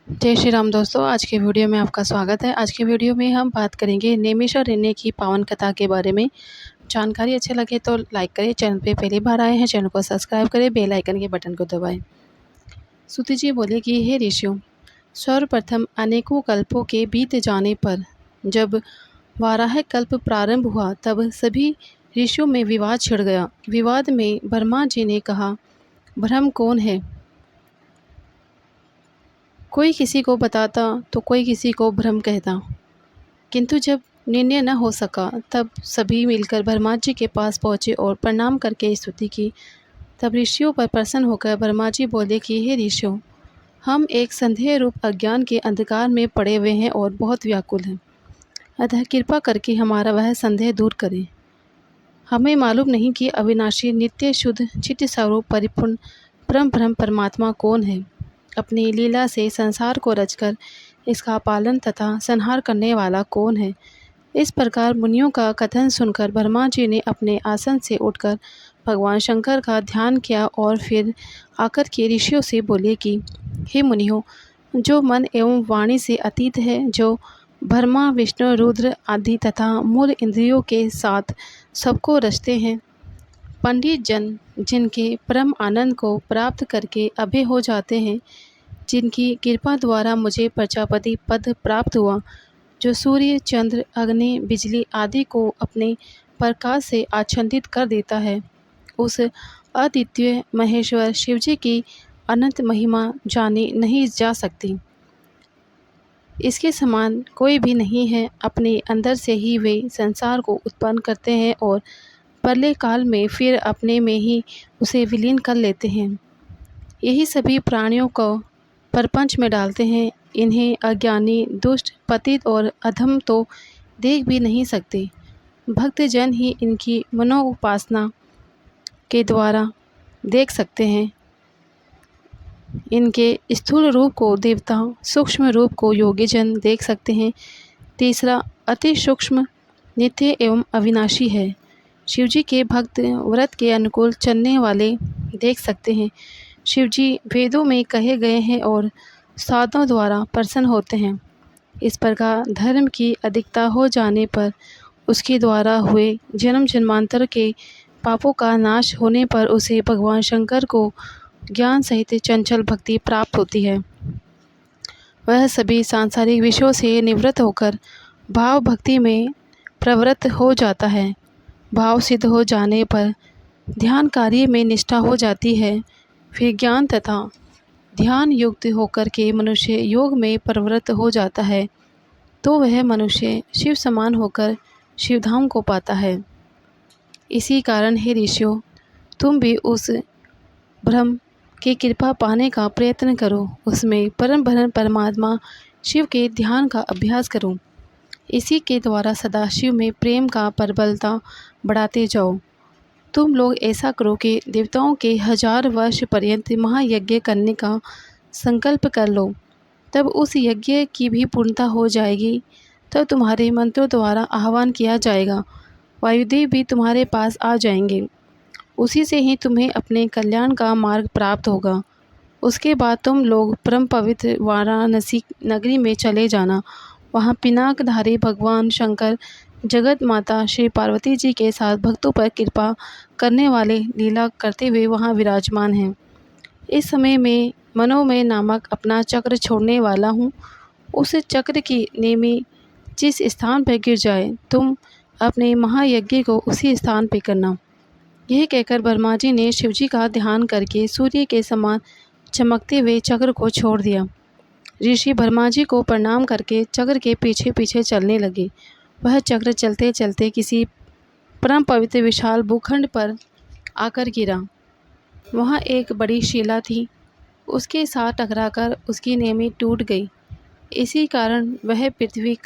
जय श्री राम दोस्तों, आज के वीडियो में आपका स्वागत है। आज के वीडियो में हम बात करेंगे नैमिषारण्य की पावन कथा के बारे में। जानकारी अच्छे लगे तो लाइक करें, चैनल पे पहली बार आए हैं चैनल को सब्सक्राइब करें, बेल आइकन के बटन को दबाएं। सूति जी बोले कि हे ऋषियों, सर्वप्रथम अनेकों कल्पों के बीत जाने पर जब वाराह कल्प प्रारंभ हुआ तब सभी ऋषियों में विवाद छिड़ गया। विवाद में ब्रह्मा जी ने कहा, ब्रह्म कौन है? कोई किसी को बताता तो कोई किसी को ब्रह्म कहता, किंतु जब निर्णय न हो सका तब सभी मिलकर ब्रह्मा जी के पास पहुँचे और प्रणाम करके स्तुति की। तब ऋषियों पर प्रसन्न होकर ब्रह्मा जी बोले कि हे ऋषियों, हम एक संदेह रूप अज्ञान के अंधकार में पड़े हुए हैं और बहुत व्याकुल हैं, अतः कृपा करके हमारा वह संदेह दूर करें। हमें मालूम नहीं कि अविनाशी नित्य शुद्ध चित्त स्वरूप परिपूर्ण परम ब्रह्म परमात्मा कौन है। अपनी लीला से संसार को रचकर इसका पालन तथा संहार करने वाला कौन है। इस प्रकार मुनियों का कथन सुनकर ब्रह्मा जी ने अपने आसन से उठकर भगवान शंकर का ध्यान किया और फिर आकर के ऋषियों से बोले कि हे मुनियों, जो मन एवं वाणी से अतीत है, जो ब्रह्मा विष्णु रुद्र आदि तथा मूल इंद्रियों के साथ सबको रचते हैं, पंडित जन जिनके परम आनंद को प्राप्त करके अभय हो जाते हैं, जिनकी कृपा द्वारा मुझे प्रजापति पद प्राप्त हुआ, जो सूर्य चंद्र अग्नि बिजली आदि को अपने प्रकाश से आच्छादित कर देता है, उस अद्वितीय महेश्वर शिवजी की अनंत महिमा जानी नहीं जा सकती। इसके समान कोई भी नहीं है। अपने अंदर से ही वे संसार को उत्पन्न करते हैं और प्रलय काल में फिर अपने में ही उसे विलीन कर लेते हैं। यही सभी प्राणियों को प्रपंच में डालते हैं। इन्हें अज्ञानी, दुष्ट, पतित और अधम तो देख भी नहीं सकते। भक्तजन ही इनकी मनोउपासना के द्वारा देख सकते हैं। इनके स्थूल रूप को देवता, सूक्ष्म रूप को योगीजन देख सकते हैं। तीसरा अति सूक्ष्म, नित्य एवं अविनाशी है। शिवजी के भक्त व्रत के अनुकूल चलने वाले देख सकते हैं। शिवजी वेदों में कहे गए हैं और साधुओं द्वारा प्रसन्न होते हैं। इस प्रकार धर्म की अधिकता हो जाने पर उसके द्वारा हुए जन्म जन्मांतर के पापों का नाश होने पर उसे भगवान शंकर को ज्ञान सहित चंचल भक्ति प्राप्त होती है। वह सभी सांसारिक विषयों से निवृत्त होकर भाव भक्ति में प्रवृत्त हो जाता है। भाव सिद्ध हो जाने पर ध्यान कार्य में निष्ठा हो जाती है। फिर ज्ञान तथा ध्यान युक्त होकर के मनुष्य योग में प्रवृत्त हो जाता है, तो वह मनुष्य शिव समान होकर शिवधाम को पाता है। इसी कारण हे ऋषियों, तुम भी उस ब्रह्म की कृपा पाने का प्रयत्न करो। उसमें परम ब्रह्म परमात्मा शिव के ध्यान का अभ्यास करो। इसी के द्वारा सदाशिव में प्रेम का प्रबलता बढ़ाते जाओ। तुम लोग ऐसा करो कि देवताओं के 1000 वर्ष पर्यंत महायज्ञ करने का संकल्प कर लो। तब उस यज्ञ की भी पूर्णता हो जाएगी। तब तुम्हारे मंत्रों द्वारा आह्वान किया जाएगा, वायुदेव भी तुम्हारे पास आ जाएंगे। उसी से ही तुम्हें अपने कल्याण का मार्ग प्राप्त होगा। उसके बाद तुम लोग परम पवित्र वाराणसी नगरी में चले जाना। वहाँ पिनाकधारी भगवान शंकर जगत माता श्री पार्वती जी के साथ भक्तों पर कृपा करने वाले लीला करते हुए वहाँ विराजमान हैं। इस समय मैं मनोमय नामक अपना चक्र छोड़ने वाला हूँ। उस चक्र की नेमी जिस स्थान पर गिर जाए, तुम अपने महायज्ञ को उसी स्थान पर करना। यह कहकर ब्रह्मा जी ने शिवजी का ध्यान करके सूर्य के समान चमकते हुए चक्र को छोड़ दिया। ऋषि ब्रह्मा जी को प्रणाम करके चक्र के पीछे पीछे चलने लगे। वह चक्र चलते चलते किसी परम पवित्र विशाल भूखंड पर आकर गिरा। वहाँ एक बड़ी शिला थी। उसके साथ टकराकर उसकी नेमी टूट गई। इसी कारण वह पृथ्वी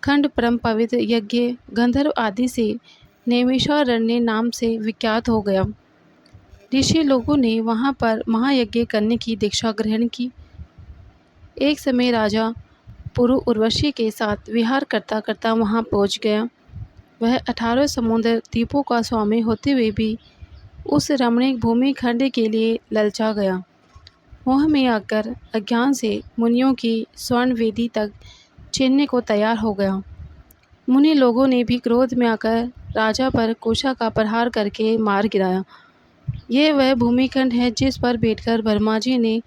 खंड परम पवित्र यज्ञ गंधर्व आदि से नैमिषारण्य नाम से विख्यात हो गया। ऋषि लोगों ने वहाँ पर महायज्ञ करने की दीक्षा ग्रहण की। एक समय राजा पुरु उर्वशी के साथ विहार करता करता वहाँ पहुँच गया। वह 18 समुद्र द्वीपों का स्वामी होते हुए भी उस रमणीक भूमि खंड के लिए ललचा गया। मोह में आकर अज्ञान से मुनियों की स्वर्ण वेदी तक छीनने को तैयार हो गया। मुनि लोगों ने भी क्रोध में आकर राजा पर कुशा का प्रहार करके मार गिराया। यह वह भूमिखंड है जिस पर बैठकर ब्रह्मा जी ने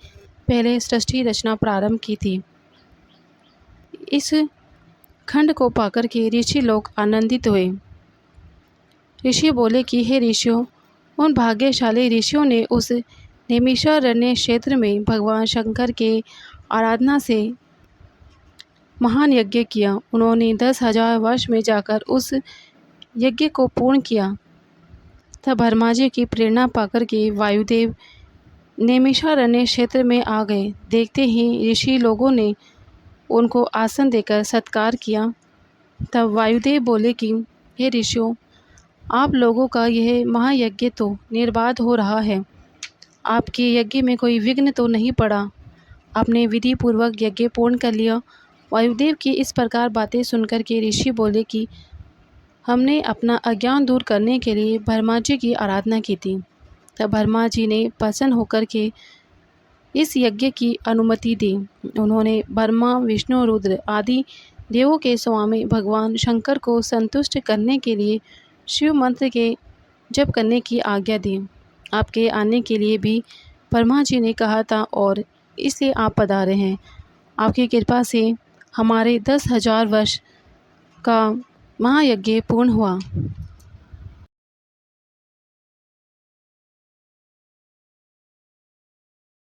पहले सृष्टि रचना प्रारंभ की थी। इस खंड को पाकर के ऋषि लोग आनंदित हुए। ऋषि बोले कि हे ऋषियों, उन भाग्यशाली ऋषियों ने उस नैमिषारण्य क्षेत्र में भगवान शंकर के आराधना से महान यज्ञ किया। उन्होंने 10,000 वर्ष में जाकर उस यज्ञ को पूर्ण किया। तब ब्रह्मा जी की प्रेरणा पाकर के वायुदेव नैमिषारण्य क्षेत्र में आ गए। देखते ही ऋषि लोगों ने उनको आसन देकर सत्कार किया। तब वायुदेव बोले कि हे ऋषियों, आप लोगों का यह महायज्ञ तो निर्बाध हो रहा है। आपके यज्ञ में कोई विघ्न तो नहीं पड़ा। आपने विधि पूर्वक यज्ञ पूर्ण कर लिया। वायुदेव की इस प्रकार बातें सुनकर के ऋषि बोले कि हमने अपना अज्ञान दूर करने के लिए ब्रह्मा जी की आराधना की थी। तब ब्रह्मा जी ने प्रसन्न होकर के इस यज्ञ की अनुमति दी। उन्होंने ब्रह्मा, विष्णु, रुद्र आदि देवों के स्वामी भगवान शंकर को संतुष्ट करने के लिए शिव मंत्र के जप करने की आज्ञा दी। आपके आने के लिए भी ब्रह्मा जी ने कहा था और इसलिए आप पधारे हैं। आपकी कृपा से हमारे 10,000 वर्ष का महायज्ञ पूर्ण हुआ।